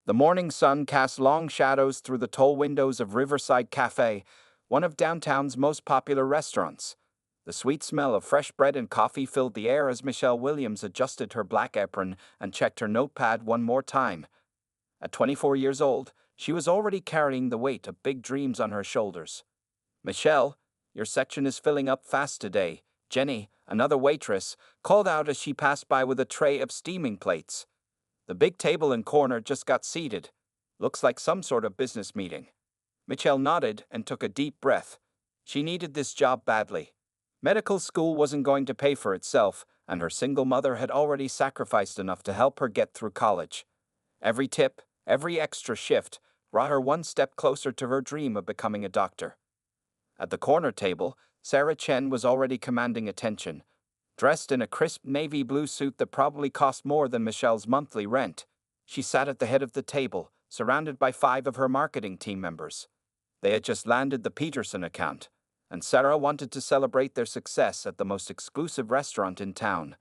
The morning sun cast long shadows through the tall windows of Riverside Cafe, one of downtown's most popular restaurants. The sweet smell of fresh bread and coffee filled the air as Michelle Williams adjusted her black apron and checked her notepad one more time. At 24 years old, she was already carrying the weight of big dreams on her shoulders. "Michelle, your section is filling up fast today," Jenny, another waitress, called out as she passed by with a tray of steaming plates. The big table in corner just got seated. "Looks like some sort of business meeting." Michelle nodded and took a deep breath. She needed this job badly. Medical school wasn't going to pay for itself, and her single mother had already sacrificed enough to help her get through college. Every tip, every extra shift, brought her one step closer to her dream of becoming a doctor. At the corner table, Sarah Chen was already commanding attention. Dressed in a crisp navy blue suit that probably cost more than Michelle's monthly rent, she sat at the head of the table, surrounded by 5 of her marketing team members. They had just landed the Peterson account, and Sarah wanted to celebrate their success at the most exclusive restaurant in town.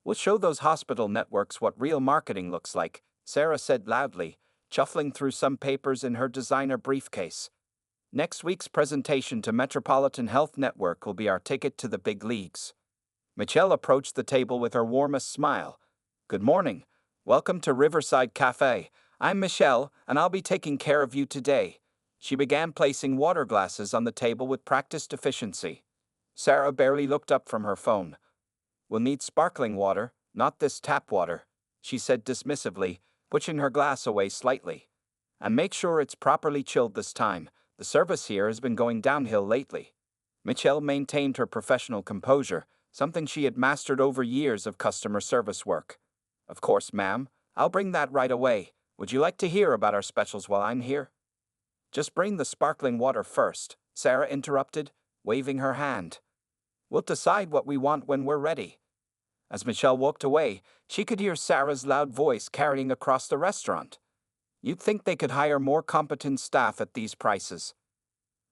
"We'll show those hospital networks what real marketing looks like," Sarah said loudly, shuffling through some papers in her designer briefcase. "Next week's presentation to Metropolitan Health Network will be our ticket to the big leagues." Michelle approached the table with her warmest smile. "Good morning. Welcome to Riverside Cafe. I'm Michelle, and I'll be taking care of you today." She began placing water glasses on the table with practiced efficiency. Sarah barely looked up from her phone. "We'll need sparkling water, not this tap water," she said dismissively, pushing her glass away slightly. "And make sure it's properly chilled this time. The service here has been going downhill lately." Michelle maintained her professional composure, something she had mastered over years of customer service work. "Of course, ma'am. I'll bring that right away. Would you like to hear about our specials while I'm here?" "Just bring the sparkling water first," Sarah interrupted, waving her hand. "We'll decide what we want when we're ready." As Michelle walked away, she could hear Sarah's loud voice carrying across the restaurant. "You'd think they could hire more competent staff at these prices."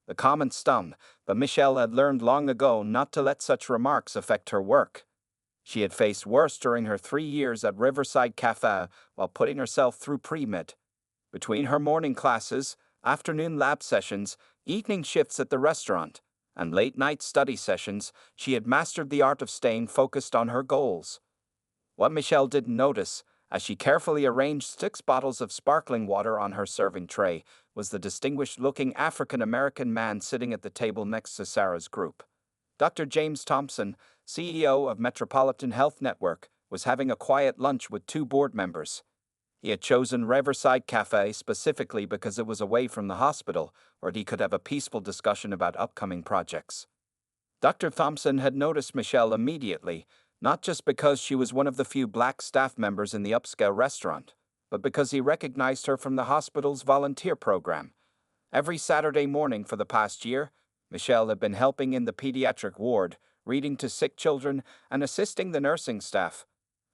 The comment stung, but Michelle had learned long ago not to let such remarks affect her work. She had faced worse during her 3 years at Riverside Cafe while putting herself through pre-med. Between her morning classes, afternoon lab sessions, evening shifts at the restaurant, and late-night study sessions, she had mastered the art of staying focused on her goals. What Michelle didn't notice, as she carefully arranged 6 bottles of sparkling water on her serving tray, was the distinguished-looking African-American man sitting at the table next to Sarah's group. Dr. James Thompson, CEO of Metropolitan Health Network, was having a quiet lunch with 2 board members. He had chosen Riverside Cafe specifically because it was away from the hospital, where he could have a peaceful discussion about upcoming projects. Dr. Thompson had noticed Michelle immediately, not just because she was one of the few black staff members in the upscale restaurant, but because he recognized her from the hospital's volunteer program. Every Saturday morning for the past year, Michelle had been helping in the pediatric ward, reading to sick children, and assisting the nursing staff.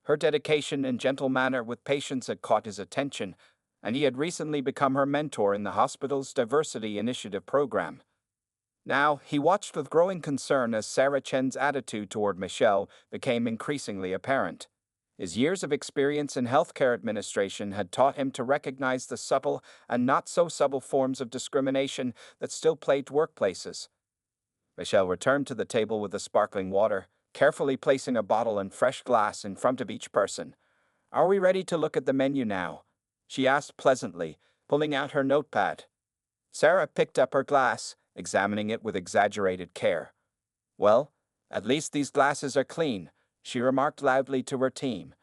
Her dedication and gentle manner with patients had caught his attention, and he had recently become her mentor in the hospital's Diversity Initiative program. Now, he watched with growing concern as Sarah Chen's attitude toward Michelle became increasingly apparent. His years of experience in healthcare administration had taught him to recognize the subtle and not-so-subtle forms of discrimination that still plagued workplaces. Michelle returned to the table with the sparkling water, carefully placing a bottle and fresh glass in front of each person. "Are we ready to look at the menu now?" she asked pleasantly, pulling out her notepad. Sarah picked up her glass, examining it with exaggerated care. "Well, at least these glasses are clean," she remarked loudly to her team.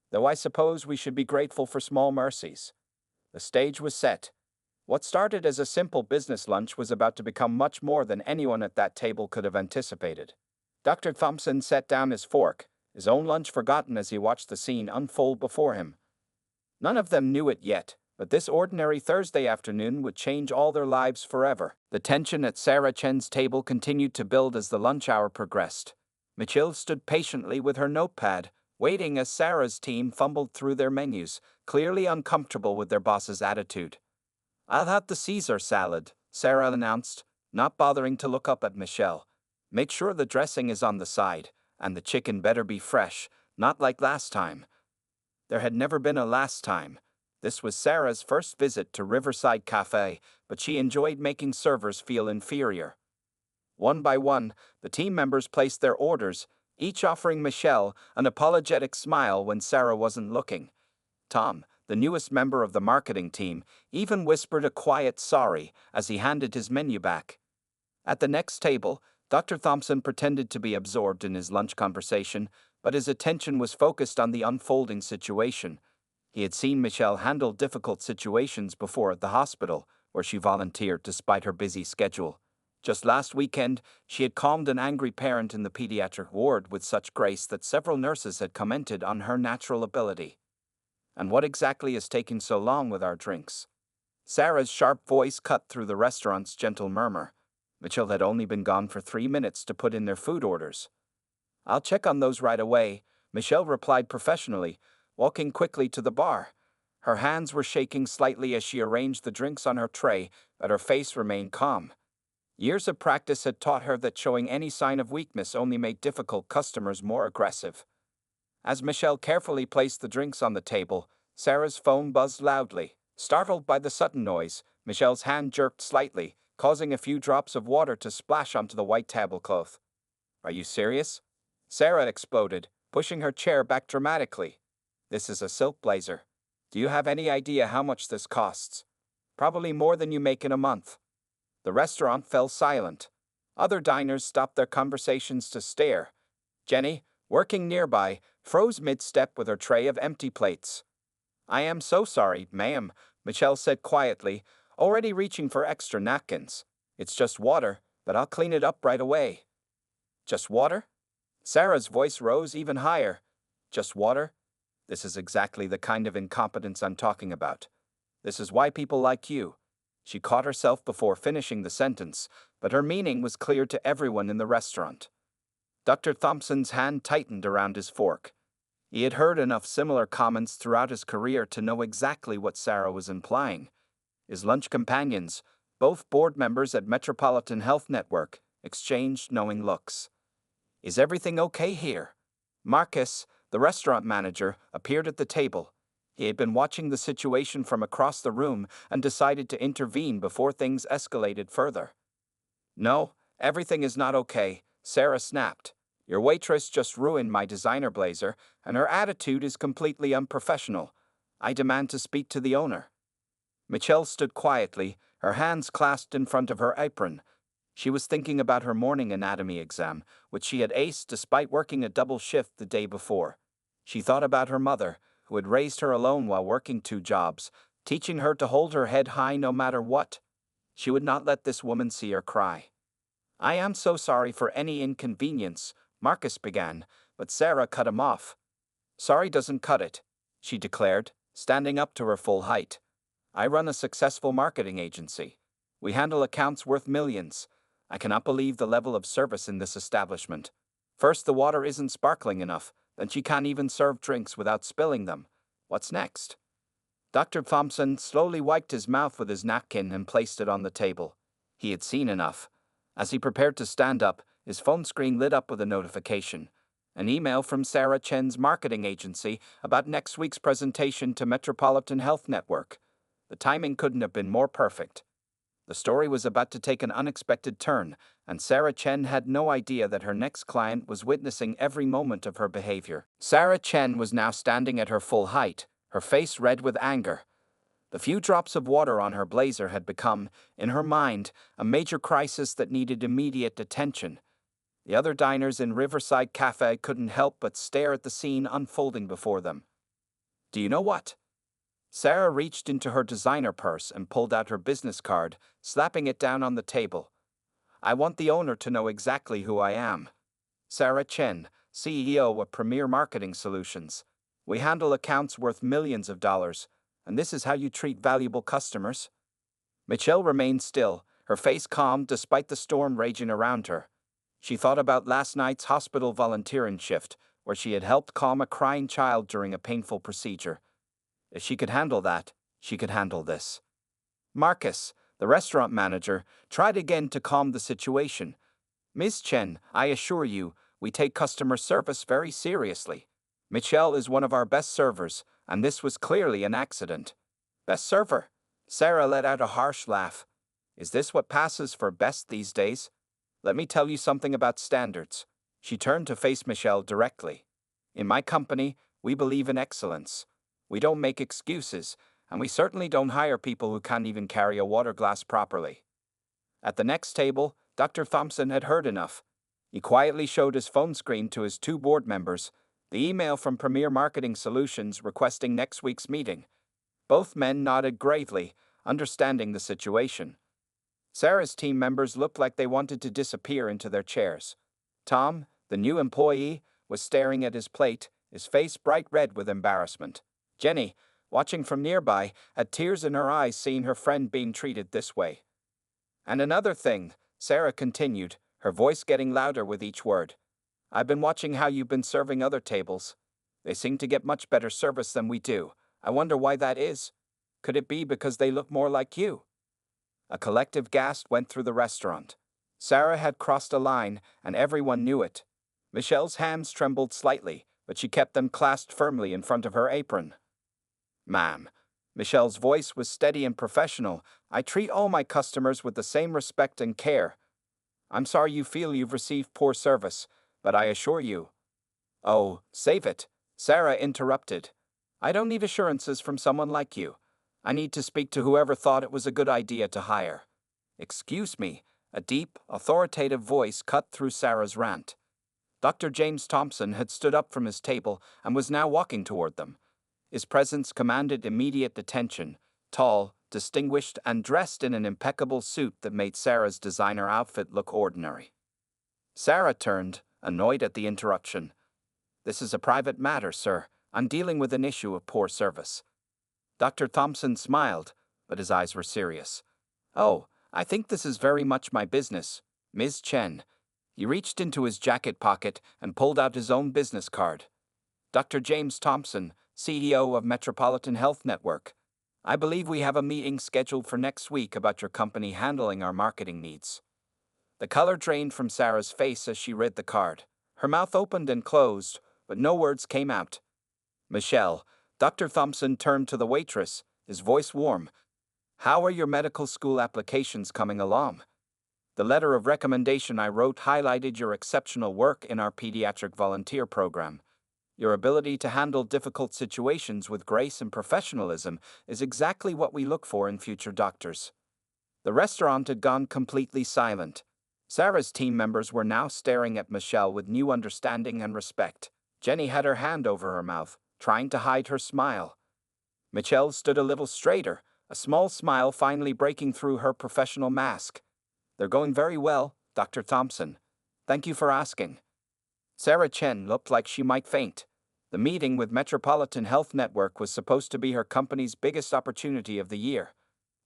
"Though I suppose we should be grateful for small mercies." The stage was set. What started as a simple business lunch was about to become much more than anyone at that table could have anticipated. Dr. Thompson set down his fork, his own lunch forgotten as he watched the scene unfold before him. None of them knew it yet, but this ordinary Thursday afternoon would change all their lives forever. The tension at Sarah Chen's table continued to build as the lunch hour progressed. Michelle stood patiently with her notepad, waiting as Sarah's team fumbled through their menus, clearly uncomfortable with their boss's attitude. "I'll have the Caesar salad," Sarah announced, not bothering to look up at Michelle. "Make sure the dressing is on the side, and the chicken better be fresh, not like last time." There had never been a last time. This was Sarah's first visit to Riverside Cafe, but she enjoyed making servers feel inferior. One by one, the team members placed their orders, each offering Michelle an apologetic smile when Sarah wasn't looking. Tom, the newest member of the marketing team, even whispered a quiet sorry as he handed his menu back. At the next table, Dr. Thompson pretended to be absorbed in his lunch conversation, but his attention was focused on the unfolding situation. He had seen Michelle handle difficult situations before at the hospital, where she volunteered despite her busy schedule. Just last weekend, she had calmed an angry parent in the pediatric ward with such grace that several nurses had commented on her natural ability. "And what exactly is taking so long with our drinks?" Sarah's sharp voice cut through the restaurant's gentle murmur. Michelle had only been gone for 3 minutes to put in their food orders. "I'll check on those right away," Michelle replied professionally, walking quickly to the bar. Her hands were shaking slightly as she arranged the drinks on her tray, but her face remained calm. Years of practice had taught her that showing any sign of weakness only made difficult customers more aggressive. As Michelle carefully placed the drinks on the table, Sarah's phone buzzed loudly. Startled by the sudden noise, Michelle's hand jerked slightly, causing a few drops of water to splash onto the white tablecloth. "Are you serious?" Sarah exploded, pushing her chair back dramatically. "This is a silk blazer. Do you have any idea how much this costs?" "Probably more than you make in a month." The restaurant fell silent. Other diners stopped their conversations to stare. Jenny, working nearby, froze mid-step with her tray of empty plates. "I am so sorry, ma'am," Michelle said quietly, already reaching for extra napkins. "It's just water, but I'll clean it up right away." "Just water?" Sarah's voice rose even higher. "Just water? This is exactly the kind of incompetence I'm talking about. This is why people like you." She caught herself before finishing the sentence, but her meaning was clear to everyone in the restaurant. Dr. Thompson's hand tightened around his fork. He had heard enough similar comments throughout his career to know exactly what Sarah was implying. His lunch companions, both board members at Metropolitan Health Network, exchanged knowing looks. "Is everything okay here?" Marcus, the restaurant manager, appeared at the table. He had been watching the situation from across the room and decided to intervene before things escalated further. "No, everything is not okay," Sarah snapped. "Your waitress just ruined my designer blazer, and her attitude is completely unprofessional. I demand to speak to the owner." Michelle stood quietly, her hands clasped in front of her apron. She was thinking about her morning anatomy exam, which she had aced despite working a double shift the day before. She thought about her mother, who had raised her alone while working 2 jobs, teaching her to hold her head high no matter what. She would not let this woman see her cry. "I am so sorry for any inconvenience," Marcus began, but Sarah cut him off. "Sorry doesn't cut it," she declared, standing up to her full height. "I run a successful marketing agency. We handle accounts worth millions. I cannot believe the level of service in this establishment. First, the water isn't sparkling enough, then she can't even serve drinks without spilling them. What's next?" Dr. Thompson slowly wiped his mouth with his napkin and placed it on the table. He had seen enough. As he prepared to stand up, his phone screen lit up with a notification. An email from Sarah Chen's marketing agency about next week's presentation to Metropolitan Health Network. The timing couldn't have been more perfect. The story was about to take an unexpected turn, and Sarah Chen had no idea that her next client was witnessing every moment of her behavior. Sarah Chen was now standing at her full height, her face red with anger. The few drops of water on her blazer had become, in her mind, a major crisis that needed immediate attention. The other diners in Riverside Cafe couldn't help but stare at the scene unfolding before them. "Do you know what?" Sarah reached into her designer purse and pulled out her business card, slapping it down on the table. "I want the owner to know exactly who I am. Sarah Chen, CEO of Premier Marketing Solutions. We handle accounts worth millions of dollars, and this is how you treat valuable customers?" Michelle remained still, her face calm despite the storm raging around her. She thought about last night's hospital volunteering shift, where she had helped calm a crying child during a painful procedure. If she could handle that, she could handle this. Marcus, the restaurant manager, tried again to calm the situation. "Ms. Chen, I assure you, we take customer service very seriously. Michelle is one of our best servers, and this was clearly an accident. Best server. Sarah let out a harsh laugh. Is this what passes for best these days? Let me tell you something about standards. She turned to face Michelle directly. In my company, we believe in excellence. We don't make excuses, and we certainly don't hire people who can't even carry a water glass properly. At the next table, Dr. Thompson had heard enough. He quietly showed his phone screen to his two board members, the email from Premier Marketing Solutions requesting next week's meeting. Both men nodded gravely, understanding the situation. Sarah's team members looked like they wanted to disappear into their chairs. Tom, the new employee, was staring at his plate, his face bright red with embarrassment. Jenny, watching from nearby, had tears in her eyes seeing her friend being treated this way. And another thing, Sarah continued, her voice getting louder with each word. I've been watching how you've been serving other tables. They seem to get much better service than we do. I wonder why that is. Could it be because they look more like you? A collective gasp went through the restaurant. Sarah had crossed a line, and everyone knew it. Michelle's hands trembled slightly, but she kept them clasped firmly in front of her apron. Ma'am. Michelle's voice was steady and professional. I treat all my customers with the same respect and care. I'm sorry you feel you've received poor service, but I assure you. Oh, save it. Sarah interrupted. I don't need assurances from someone like you. I need to speak to whoever thought it was a good idea to hire. Excuse me, a deep, authoritative voice cut through Sarah's rant. Dr. James Thompson had stood up from his table and was now walking toward them. His presence commanded immediate attention, tall, distinguished, and dressed in an impeccable suit that made Sarah's designer outfit look ordinary. Sarah turned, annoyed at the interruption. This is a private matter, sir. I'm dealing with an issue of poor service. Dr. Thompson smiled, but his eyes were serious. Oh, I think this is very much my business, Ms. Chen. He reached into his jacket pocket and pulled out his own business card. Dr. James Thompson, CEO of Metropolitan Health Network. I believe we have a meeting scheduled for next week about your company handling our marketing needs. The color drained from Sarah's face as she read the card. Her mouth opened and closed, but no words came out. Michelle, Dr. Thompson turned to the waitress, his voice warm. How are your medical school applications coming along? The letter of recommendation I wrote highlighted your exceptional work in our pediatric volunteer program. Your ability to handle difficult situations with grace and professionalism is exactly what we look for in future doctors. The restaurant had gone completely silent. Sarah's team members were now staring at Michelle with new understanding and respect. Jenny had her hand over her mouth, trying to hide her smile. Michelle stood a little straighter, a small smile finally breaking through her professional mask. They're going very well, Dr. Thompson. Thank you for asking. Sarah Chen looked like she might faint. The meeting with Metropolitan Health Network was supposed to be her company's biggest opportunity of the year.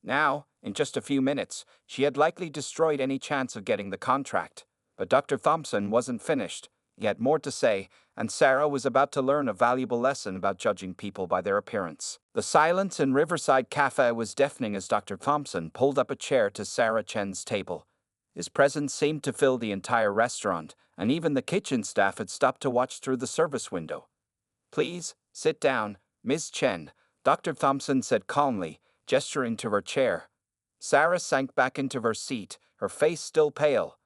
Now, in just a few minutes, she had likely destroyed any chance of getting the contract. But Dr. Thompson wasn't finished. He had more to say, and Sarah was about to learn a valuable lesson about judging people by their appearance. The silence in Riverside Cafe was deafening as Dr. Thompson pulled up a chair to Sarah Chen's table. His presence seemed to fill the entire restaurant, and even the kitchen staff had stopped to watch through the service window. Please, sit down, Ms. Chen, Dr. Thompson said calmly, gesturing to her chair. Sarah sank back into her seat, her face still pale.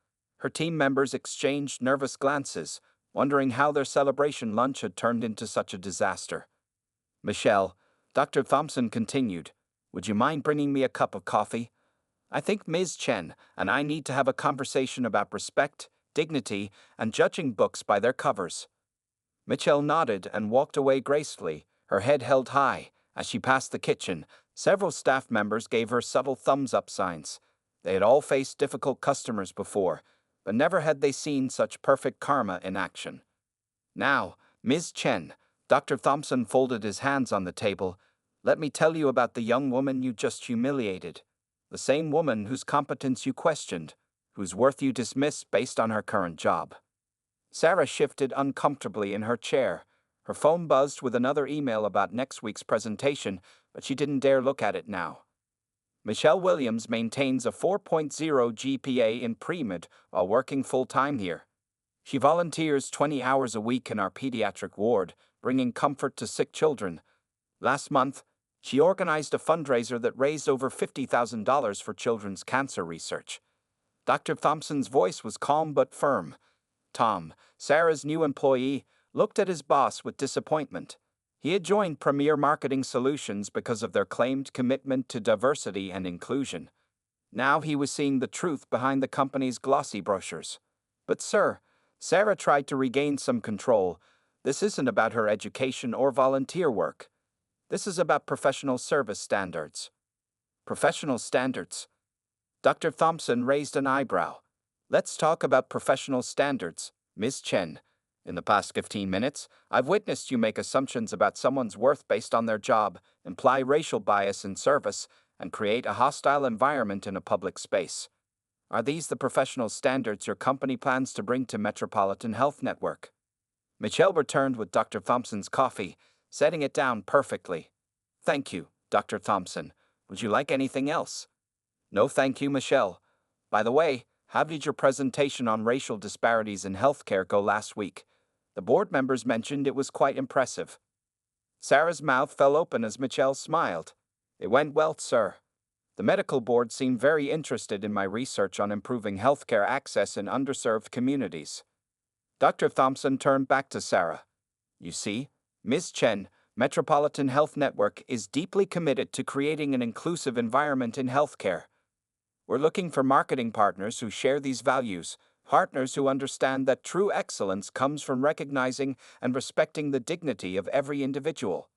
Her team members exchanged nervous glances, wondering how their celebration lunch had turned into such a disaster. Michelle, Dr. Thompson continued, would you mind bringing me a cup of coffee? I think Ms. Chen and I need to have a conversation about respect, dignity, and judging books by their covers. Michelle nodded and walked away gracefully, her head held high. As she passed the kitchen, several staff members gave her subtle thumbs-up signs. They had all faced difficult customers before, but never had they seen such perfect karma in action. Now, Ms. Chen, Dr. Thompson folded his hands on the table. Let me tell you about the young woman you just humiliated. The same woman whose competence you questioned, whose worth you dismissed based on her current job. Sarah shifted uncomfortably in her chair. Her phone buzzed with another email about next week's presentation, but she didn't dare look at it now. Michelle Williams maintains a 4.0 GPA in pre-med while working full-time here. She volunteers 20 hours a week in our pediatric ward, bringing comfort to sick children. Last month, She organized a fundraiser that raised over $50,000 for children's cancer research. Dr. Thompson's voice was calm but firm. Tom, Sarah's new employee, looked at his boss with disappointment. He had joined Premier Marketing Solutions because of their claimed commitment to diversity and inclusion. Now he was seeing the truth behind the company's glossy brochures. But sir, Sarah tried to regain some control. This isn't about her education or volunteer work. This is about professional service standards. Professional standards? Dr. Thompson raised an eyebrow. Let's talk about professional standards, Ms. Chen. In the past 15 minutes, I've witnessed you make assumptions about someone's worth based on their job, imply racial bias in service, and create a hostile environment in a public space. Are these the professional standards your company plans to bring to Metropolitan Health Network? Michelle returned with Dr. Thompson's coffee, setting it down perfectly. Thank you, Dr. Thompson. Would you like anything else? No, thank you, Michelle. By the way, how did your presentation on racial disparities in healthcare go last week? The board members mentioned it was quite impressive. Sarah's mouth fell open as Michelle smiled. It went well, sir. The medical board seemed very interested in my research on improving healthcare access in underserved communities. Dr. Thompson turned back to Sarah. You see, Ms. Chen, Metropolitan Health Network is deeply committed to creating an inclusive environment in healthcare. We're looking for marketing partners who share these values, partners who understand that true excellence comes from recognizing and respecting the dignity of every individual.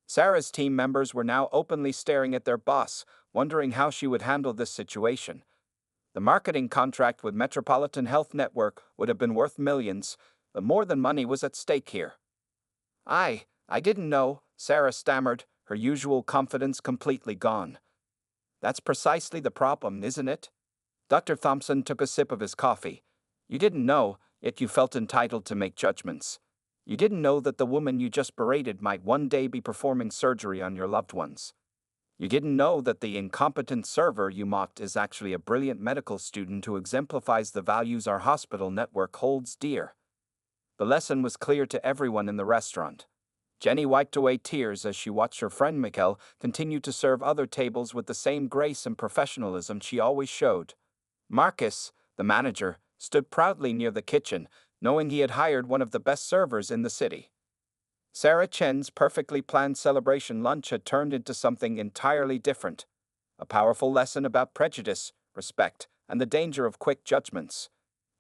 Sarah's team members were now openly staring at their boss, wondering how she would handle this situation. The marketing contract with Metropolitan Health Network would have been worth millions, but more than money was at stake here. I didn't know, Sarah stammered, her usual confidence completely gone. That's precisely the problem, isn't it? Dr. Thompson took a sip of his coffee. You didn't know, yet you felt entitled to make judgments. You didn't know that the woman you just berated might one day be performing surgery on your loved ones. You didn't know that the incompetent server you mocked is actually a brilliant medical student who exemplifies the values our hospital network holds dear. The lesson was clear to everyone in the restaurant. Jenny wiped away tears as she watched her friend Mikkel continue to serve other tables with the same grace and professionalism she always showed. Marcus, the manager, stood proudly near the kitchen, knowing he had hired one of the best servers in the city. Sarah Chen's perfectly planned celebration lunch had turned into something entirely different. A powerful lesson about prejudice, respect, and the danger of quick judgments.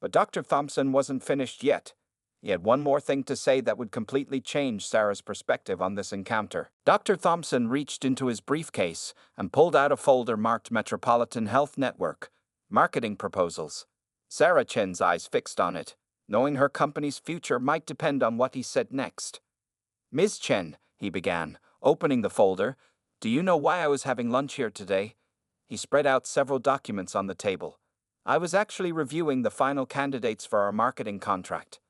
But Dr. Thompson wasn't finished yet. He had one more thing to say that would completely change Sarah's perspective on this encounter. Dr. Thompson reached into his briefcase and pulled out a folder marked Metropolitan Health Network, Marketing Proposals. Sarah Chen's eyes fixed on it, knowing her company's future might depend on what he said next. Ms. Chen, he began, opening the folder, do you know why I was having lunch here today? He spread out several documents on the table. I was actually reviewing the final candidates for our marketing contract.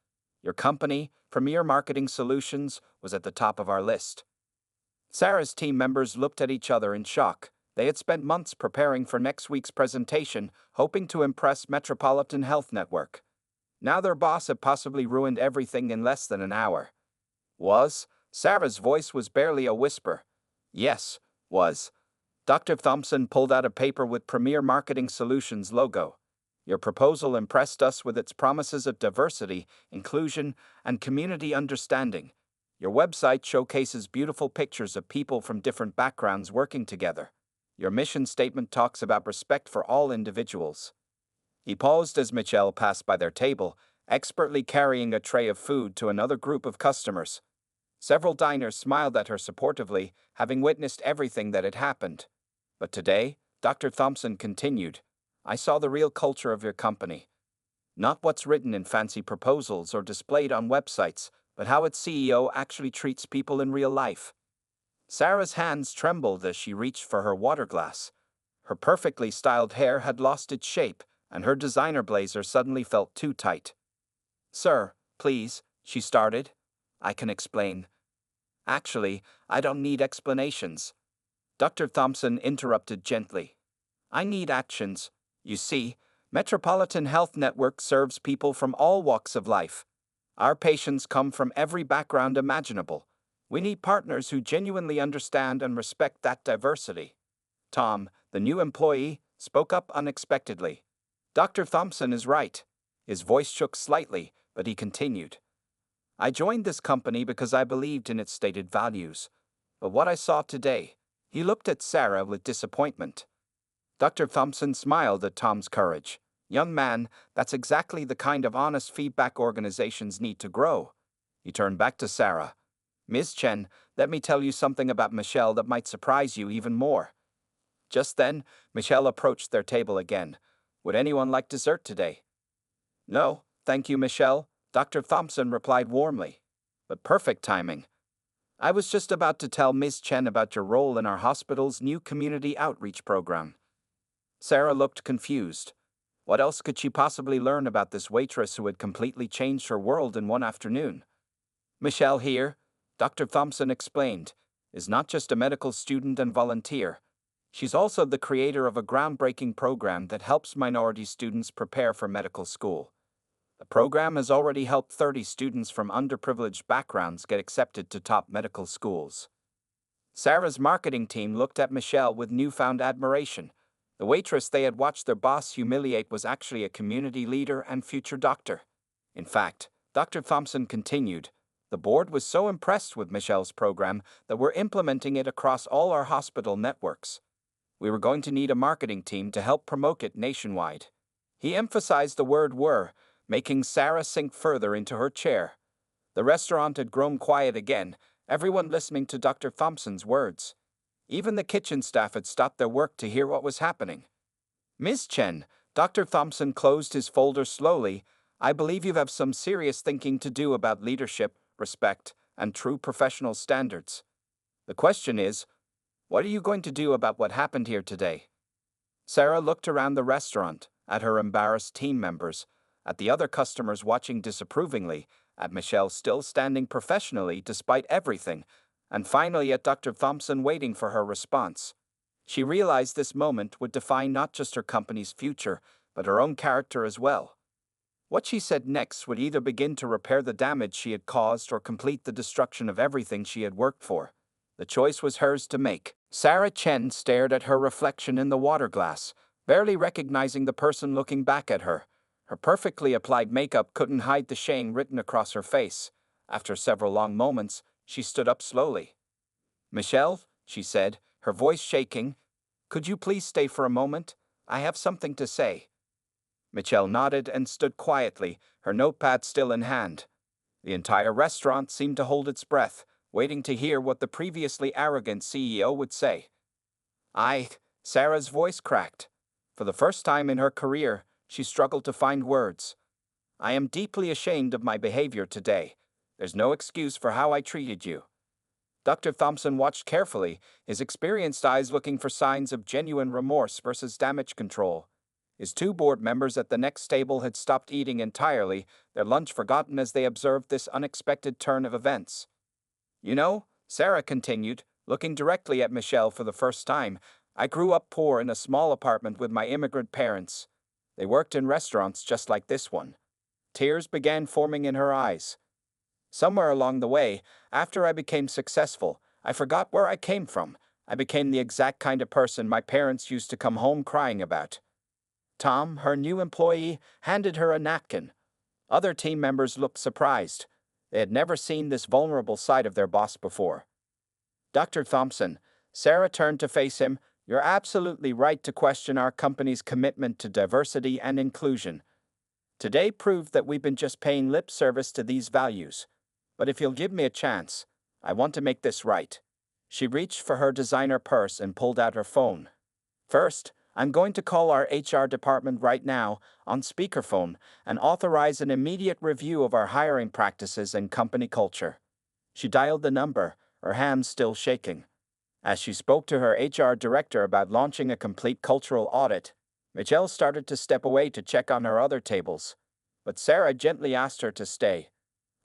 Your company, Premier Marketing Solutions, was at the top of our list. Sarah's team members looked at each other in shock. They had spent months preparing for next week's presentation, hoping to impress Metropolitan Health Network. Now their boss had possibly ruined everything in less than an hour. Sarah's voice was barely a whisper. Yes, was. Dr. Thompson pulled out a paper with Premier Marketing Solutions logo. Your proposal impressed us with its promises of diversity, inclusion, and community understanding. Your website showcases beautiful pictures of people from different backgrounds working together. Your mission statement talks about respect for all individuals. He paused as Michelle passed by their table, expertly carrying a tray of food to another group of customers. Several diners smiled at her supportively, having witnessed everything that had happened. But today, Dr. Thompson continued, I saw the real culture of your company. Not what's written in fancy proposals or displayed on websites, but how its CEO actually treats people in real life. Sarah's hands trembled as she reached for her water glass. Her perfectly styled hair had lost its shape, and her designer blazer suddenly felt too tight. Sir, please, she started. I can explain. Actually, I don't need explanations. Dr. Thompson interrupted gently. I need actions. You see, Metropolitan Health Network serves people from all walks of life. Our patients come from every background imaginable. We need partners who genuinely understand and respect that diversity. Tom, the new employee, spoke up unexpectedly. Dr. Thompson is right. His voice shook slightly, but he continued. I joined this company because I believed in its stated values. But what I saw today, he looked at Sarah with disappointment. Dr. Thompson smiled at Tom's courage. Young man, that's exactly the kind of honest feedback organizations need to grow. He turned back to Sarah. Ms. Chen, let me tell you something about Michelle that might surprise you even more. Just then, Michelle approached their table again. Would anyone like dessert today? No, thank you, Michelle, Dr. Thompson replied warmly. But perfect timing. I was just about to tell Ms. Chen about your role in our hospital's new community outreach program. Sarah looked confused. What else could she possibly learn about this waitress who had completely changed her world in one afternoon? Michelle here, Dr. Thompson explained, is not just a medical student and volunteer. She's also the creator of a groundbreaking program that helps minority students prepare for medical school. The program has already helped 30 students from underprivileged backgrounds get accepted to top medical schools. Sarah's marketing team looked at Michelle with newfound admiration. The waitress they had watched their boss humiliate was actually a community leader and future doctor. In fact, Dr. Thompson continued, the board was so impressed with Michelle's program that we're implementing it across all our hospital networks. We were going to need a marketing team to help promote it nationwide. He emphasized the word were, making Sarah sink further into her chair. The restaurant had grown quiet again, everyone listening to Dr. Thompson's words. Even the kitchen staff had stopped their work to hear what was happening. Ms. Chen, Dr. Thompson closed his folder slowly. I believe you have some serious thinking to do about leadership, respect, and true professional standards. The question is, what are you going to do about what happened here today? Sarah looked around the restaurant, at her embarrassed team members, at the other customers watching disapprovingly, at Michelle still standing professionally despite everything, and finally at Dr. Thompson waiting for her response. She realized this moment would define not just her company's future, but her own character as well. What she said next would either begin to repair the damage she had caused or complete the destruction of everything she had worked for. The choice was hers to make. Sarah Chen stared at her reflection in the water glass, barely recognizing the person looking back at her. Her perfectly applied makeup couldn't hide the shame written across her face. After several long moments, she stood up slowly. Michelle, she said, her voice shaking, could you please stay for a moment? I have something to say. Michelle nodded and stood quietly, her notepad still in hand. The entire restaurant seemed to hold its breath, waiting to hear what the previously arrogant CEO would say. Sarah's voice cracked. For the first time in her career, she struggled to find words. I am deeply ashamed of my behavior today. There's no excuse for how I treated you. Dr. Thompson watched carefully, his experienced eyes looking for signs of genuine remorse versus damage control. His two board members at the next table had stopped eating entirely, their lunch forgotten as they observed this unexpected turn of events. You know, Sarah continued, looking directly at Michelle for the first time, I grew up poor in a small apartment with my immigrant parents. They worked in restaurants just like this one. Tears began forming in her eyes. Somewhere along the way, after I became successful, I forgot where I came from. I became the exact kind of person my parents used to come home crying about. Tom, her new employee, handed her a napkin. Other team members looked surprised. They had never seen this vulnerable side of their boss before. Dr. Thompson, Sarah turned to face him, you're absolutely right to question our company's commitment to diversity and inclusion. Today proved that we've been just paying lip service to these values. But if you'll give me a chance, I want to make this right. She reached for her designer purse and pulled out her phone. First, I'm going to call our HR department right now, on speakerphone, and authorize an immediate review of our hiring practices and company culture. She dialed the number, her hands still shaking. As she spoke to her HR director about launching a complete cultural audit, Michelle started to step away to check on her other tables. But Sarah gently asked her to stay.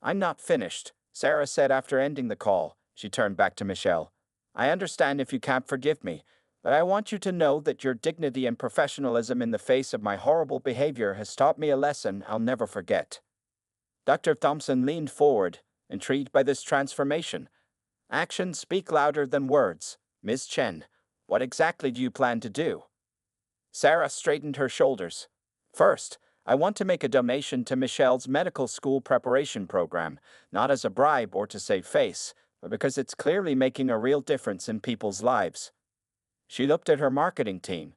I'm not finished, Sarah said after ending the call. She turned back to Michelle. I understand if you can't forgive me, but I want you to know that your dignity and professionalism in the face of my horrible behavior has taught me a lesson I'll never forget. Dr. Thompson leaned forward, intrigued by this transformation. Actions speak louder than words. Ms. Chen, what exactly do you plan to do? Sarah straightened her shoulders. First, I want to make a donation to Michelle's medical school preparation program, not as a bribe or to save face, but because it's clearly making a real difference in people's lives. She looked at her marketing team.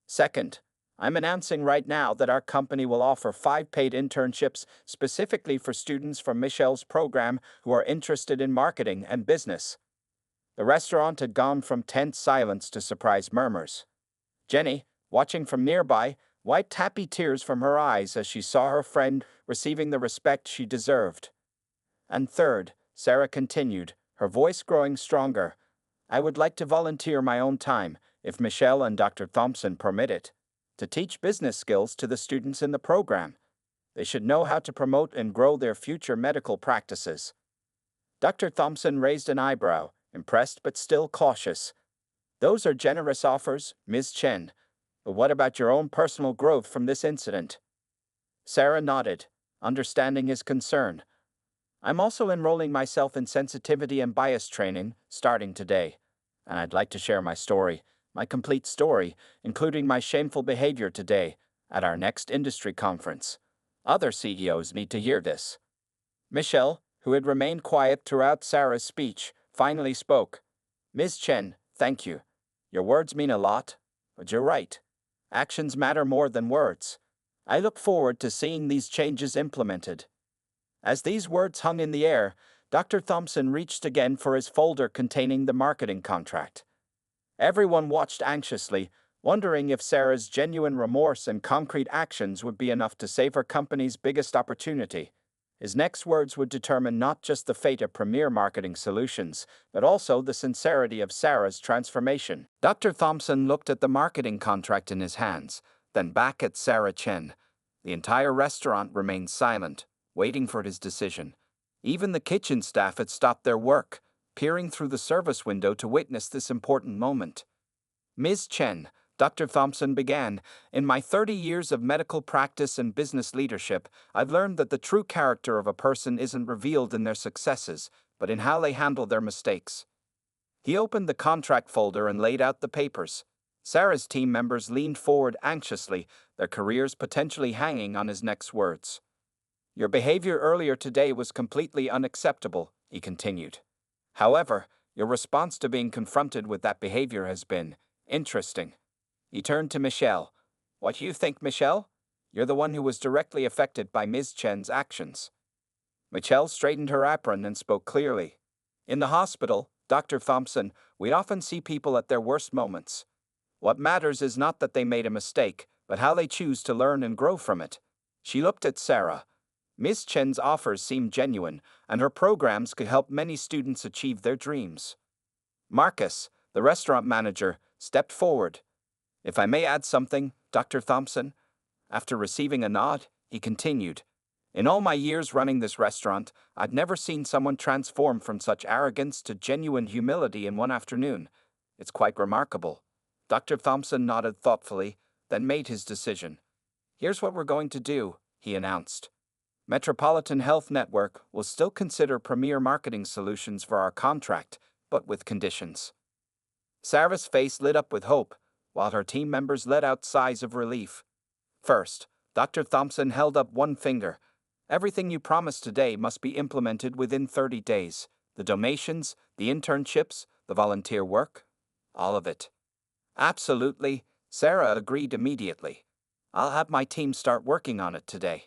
Second, I'm announcing right now that our company will offer 5 paid internships specifically for students from Michelle's program who are interested in marketing and business. The restaurant had gone from tense silence to surprised murmurs. Jenny, watching from nearby, wiped happy tears from her eyes as she saw her friend receiving the respect she deserved. And third, Sarah continued, her voice growing stronger, I would like to volunteer my own time, if Michelle and Dr. Thompson permit it, to teach business skills to the students in the program. They should know how to promote and grow their future medical practices. Dr. Thompson raised an eyebrow, impressed but still cautious. Those are generous offers, Ms. Chen. But what about your own personal growth from this incident? Sarah nodded, understanding his concern. I'm also enrolling myself in sensitivity and bias training, starting today. And I'd like to share my story, my complete story, including my shameful behavior today, at our next industry conference. Other CEOs need to hear this. Michelle, who had remained quiet throughout Sarah's speech, finally spoke. Ms. Chen, thank you. Your words mean a lot, but you're right. Actions matter more than words. I look forward to seeing these changes implemented. As these words hung in the air, Dr. Thompson reached again for his folder containing the marketing contract. Everyone watched anxiously, wondering if Sarah's genuine remorse and concrete actions would be enough to save her company's biggest opportunity. His next words would determine not just the fate of Premier Marketing Solutions, but also the sincerity of Sarah's transformation. Dr. Thompson looked at the marketing contract in his hands, then back at Sarah Chen. The entire restaurant remained silent, waiting for his decision. Even the kitchen staff had stopped their work, peering through the service window to witness this important moment. Ms. Chen, Dr. Thompson began, in my 30 years of medical practice and business leadership, I've learned that the true character of a person isn't revealed in their successes, but in how they handle their mistakes. He opened the contract folder and laid out the papers. Sarah's team members leaned forward anxiously, their careers potentially hanging on his next words. Your behavior earlier today was completely unacceptable, he continued. However, your response to being confronted with that behavior has been interesting. He turned to Michelle. What do you think, Michelle? You're the one who was directly affected by Ms. Chen's actions. Michelle straightened her apron and spoke clearly. In the hospital, Dr. Thompson, we often see people at their worst moments. What matters is not that they made a mistake, but how they choose to learn and grow from it. She looked at Sarah. Ms. Chen's offers seemed genuine, and her programs could help many students achieve their dreams. Marcus, the restaurant manager, stepped forward. If I may add something, Dr. Thompson. After receiving a nod, he continued. In all my years running this restaurant, I've never seen someone transform from such arrogance to genuine humility in one afternoon. It's quite remarkable. Dr. Thompson nodded thoughtfully, then made his decision. Here's what we're going to do, he announced. Metropolitan Health Network will still consider Premier Marketing Solutions for our contract, but with conditions. Sarah's face lit up with hope, while her team members let out sighs of relief. First, Dr. Thompson held up one finger. Everything you promised today must be implemented within 30 days. The donations, the internships, the volunteer work, all of it. Absolutely, Sarah agreed immediately. I'll have my team start working on it today.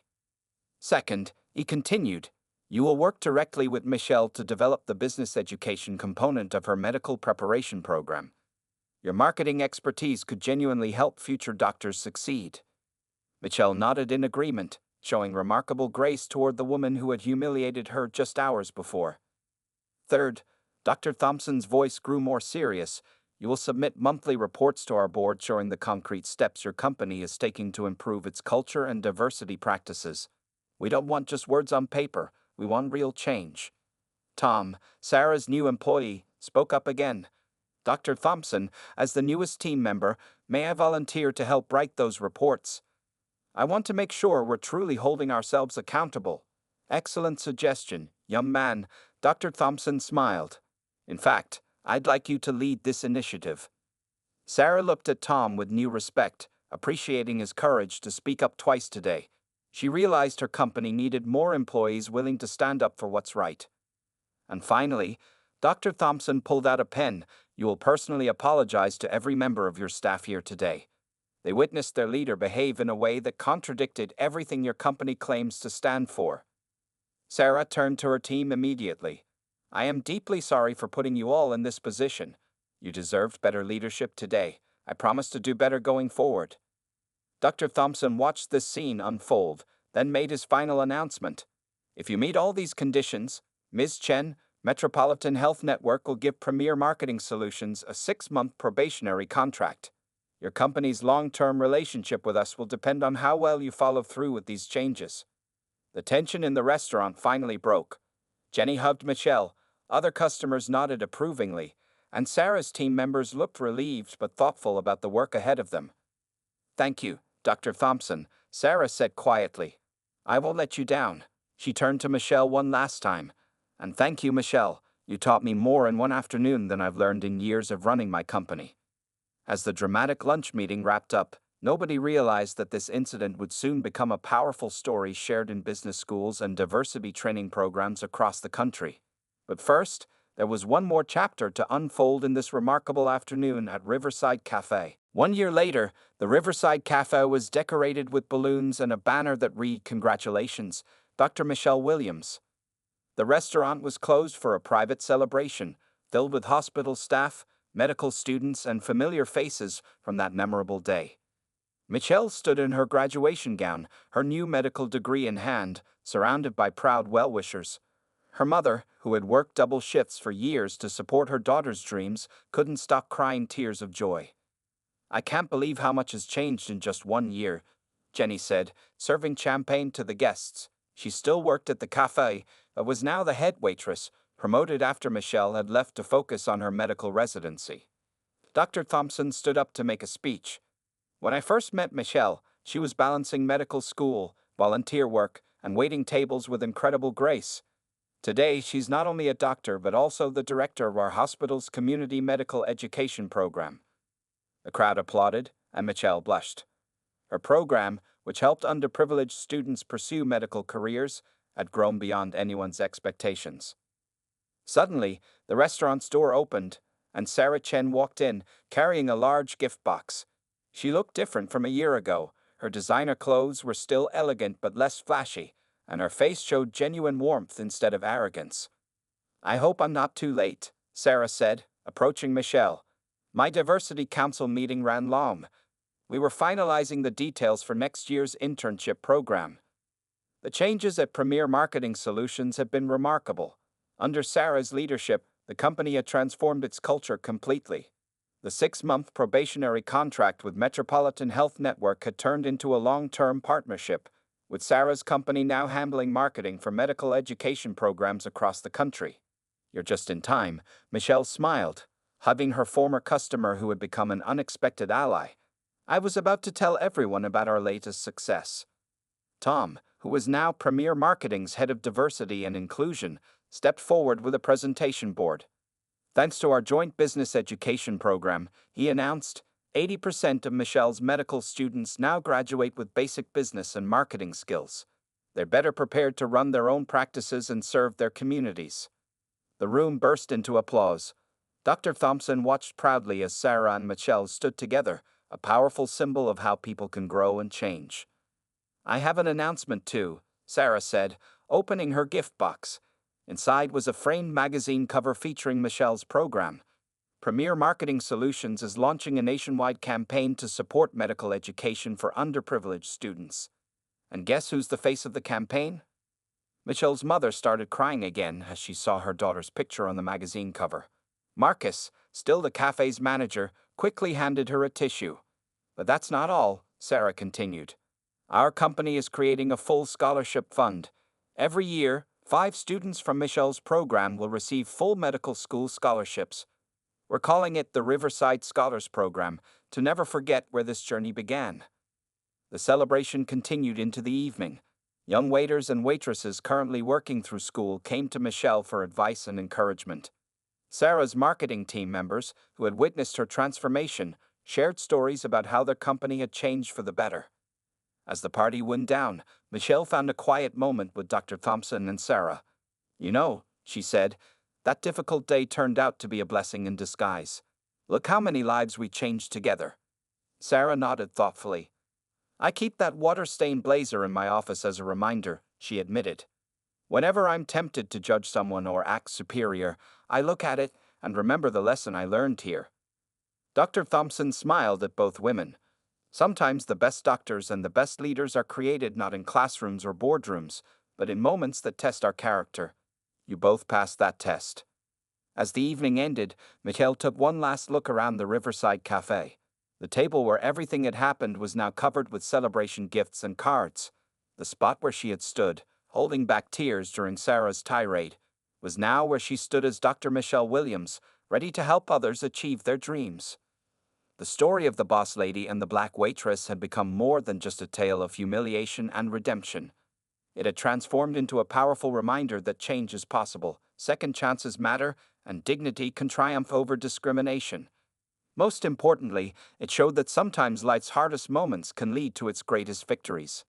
Second, he continued, you will work directly with Michelle to develop the business education component of her medical preparation program. Your marketing expertise could genuinely help future doctors succeed. Michelle nodded in agreement, showing remarkable grace toward the woman who had humiliated her just hours before. Third, Dr. Thompson's voice grew more serious. You will submit monthly reports to our board showing the concrete steps your company is taking to improve its culture and diversity practices. We don't want just words on paper, we want real change. Tom, Sarah's new employee, spoke up again. Dr. Thompson, as the newest team member, may I volunteer to help write those reports? I want to make sure we're truly holding ourselves accountable. Excellent suggestion, young man, Dr. Thompson smiled. In fact, I'd like you to lead this initiative. Sarah looked at Tom with new respect, appreciating his courage to speak up twice today. She realized her company needed more employees willing to stand up for what's right. And finally, Dr. Thompson pulled out a pen. You will personally apologize to every member of your staff here today. They witnessed their leader behave in a way that contradicted everything your company claims to stand for. Sarah turned to her team immediately. I am deeply sorry for putting you all in this position. You deserved better leadership today. I promise to do better going forward. Dr. Thompson watched this scene unfold, then made his final announcement. If you meet all these conditions, Ms. Chen, Metropolitan Health Network will give Premier Marketing Solutions a 6-month probationary contract. Your company's long-term relationship with us will depend on how well you follow through with these changes. The tension in the restaurant finally broke. Jenny hugged Michelle, other customers nodded approvingly, and Sarah's team members looked relieved but thoughtful about the work ahead of them. Thank you, Dr. Thompson, Sarah said quietly. I won't let you down. She turned to Michelle one last time. And thank you, Michelle. You taught me more in one afternoon than I've learned in years of running my company. As the dramatic lunch meeting wrapped up, nobody realized that this incident would soon become a powerful story shared in business schools and diversity training programs across the country. But first, there was one more chapter to unfold in this remarkable afternoon at Riverside Cafe. 1 year later, the Riverside Cafe was decorated with balloons and a banner that read, "Congratulations, Dr. Michelle Williams." The restaurant was closed for a private celebration, filled with hospital staff, medical students, and familiar faces from that memorable day. Michelle stood in her graduation gown, her new medical degree in hand, surrounded by proud well-wishers. Her mother, who had worked double shifts for years to support her daughter's dreams, couldn't stop crying tears of joy. I can't believe how much has changed in just 1 year, Jenny said, serving champagne to the guests. She still worked at the cafe, but was now the head waitress, promoted after Michelle had left to focus on her medical residency. Dr. Thompson stood up to make a speech. When I first met Michelle, she was balancing medical school, volunteer work, and waiting tables with incredible grace. Today, she's not only a doctor but also the director of our hospital's community medical education program. The crowd applauded, and Michelle blushed. Her program, which helped underprivileged students pursue medical careers, had grown beyond anyone's expectations. Suddenly, the restaurant's door opened, and Sarah Chen walked in, carrying a large gift box. She looked different from a year ago. Her designer clothes were still elegant but less flashy, and her face showed genuine warmth instead of arrogance. I hope I'm not too late, Sarah said, approaching Michelle. My diversity council meeting ran long. We were finalizing the details for next year's internship program. The changes at Premier Marketing Solutions have been remarkable. Under Sarah's leadership, the company had transformed its culture completely. The 6-month probationary contract with Metropolitan Health Network had turned into a long-term partnership, with Sarah's company now handling marketing for medical education programs across the country. You're just in time, Michelle smiled, hugging her former customer who had become an unexpected ally. I was about to tell everyone about our latest success. Tom, who was now Premier Marketing's head of diversity and inclusion, stepped forward with a presentation board. Thanks to our joint business education program, he announced, 80% of Michelle's medical students now graduate with basic business and marketing skills. They're better prepared to run their own practices and serve their communities. The room burst into applause. Dr. Thompson watched proudly as Sarah and Michelle stood together, a powerful symbol of how people can grow and change. I have an announcement too, Sarah said, opening her gift box. Inside was a framed magazine cover featuring Michelle's program. Premier Marketing Solutions is launching a nationwide campaign to support medical education for underprivileged students. And guess who's the face of the campaign? Michelle's mother started crying again as she saw her daughter's picture on the magazine cover. Marcus, still the cafe's manager, quickly handed her a tissue. But that's not all, Sarah continued. Our company is creating a full scholarship fund. Every year, 5 students from Michelle's program will receive full medical school scholarships. We're calling it the Riverside Scholars Program, to never forget where this journey began. The celebration continued into the evening. Young waiters and waitresses currently working through school came to Michelle for advice and encouragement. Sarah's marketing team members, who had witnessed her transformation, shared stories about how their company had changed for the better. As the party wound down, Michelle found a quiet moment with Dr. Thompson and Sarah. "You know," she said, "that difficult day turned out to be a blessing in disguise. Look how many lives we changed together." Sarah nodded thoughtfully. "I keep that water-stained blazer in my office as a reminder," she admitted. "Whenever I'm tempted to judge someone or act superior, I look at it and remember the lesson I learned here." Dr. Thompson smiled at both women. Sometimes the best doctors and the best leaders are created not in classrooms or boardrooms, but in moments that test our character. You both passed that test. As the evening ended, Michelle took one last look around the Riverside Cafe. The table where everything had happened was now covered with celebration gifts and cards. The spot where she had stood, holding back tears during Sarah's tirade, was now where she stood as Dr. Michelle Williams, ready to help others achieve their dreams. The story of the boss lady and the black waitress had become more than just a tale of humiliation and redemption. It had transformed into a powerful reminder that change is possible, second chances matter, and dignity can triumph over discrimination. Most importantly, it showed that sometimes life's hardest moments can lead to its greatest victories.